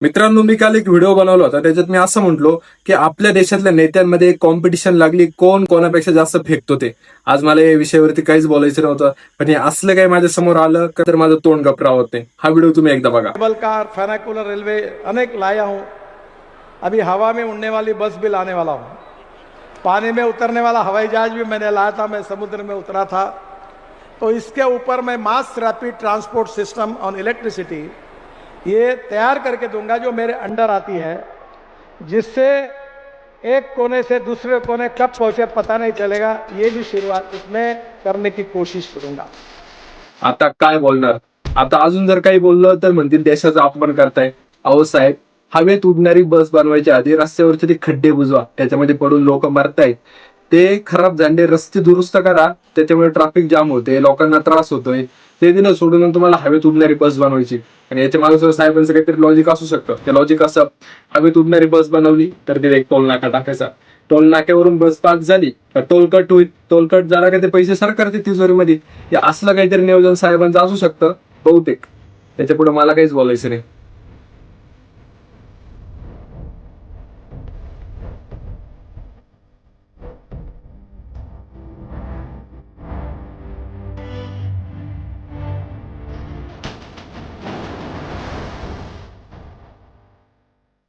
मित्रांनो, मी काल एक व्हिडिओ बनवला होता. त्याच्यात मी असं म्हटलो की आपल्या देशातल्या नेत्यांमध्ये एक कॉम्पिटिशन लागली, कोण कोणापेक्षा जास्त फेकतो ते. आज मला या विषयावरती काहीच बोलायचं नव्हतं, पण हे असलं काही माझ्या समोर आलं का तर माझं तोंड गप्प राहत नाही. हा व्हिडिओ तुम्ही एकदा बघा. केबल कार, फैनाकुलर रेलवे अनेक लाया हूँ। अभी हवा में उड़ने वाली बस भी लाने वाला हूँ। पानी में उतरने वाला हवाई जहाज भी मैंने लाया था, मैं समुद्र में उतरा था। तो इसके ऊपर मैं mass rapid transport system on electricity ये तैयार करके दूंगा, जो मेरे अंडर आती है, जिससे एक कोने से दूसरे कोने कब पहुंचे पता नहीं चलेगा। ये भी शुरुआत इसमें करने की कोशिश करूंगा। आता काय बोलणार? आता अजून जर काही बोललं तर म्हणतील देशाचा अपमान करताय. अहो साहेब, हवेत उडणारी बस बनवायच्या आधी रस्त्यावरचे ते खड्डे बुजवा, त्याच्यामध्ये पडून लोक मरतायत. ते खराब झालेले रस्ते दुरुस्त करा, त्याच्यामुळे ट्रॅफिक जाम होते, लोकांना त्रास होतोय. ते दिलं सोडून तुम्हाला हवेत उडणारी बस बनवायची. आणि याच्या मागे साहेबांचं काहीतरी लॉजिक असू शकतं. ते लॉजिक असं, हवेत उडणारी बस बनवली तर तिथे एक टोल नाका टाकायचा. टोल नाक्यावरून बस पास झाली तर टोल कट होईल. टोल कट झाला का ते पैसे सरकारच्या तिजोरीमध्ये. हे असलं काहीतरी नियोजन साहेबांचं असू शकतं बहुतेक. त्याच्या पुढे मला काहीच बोलायचं नाही.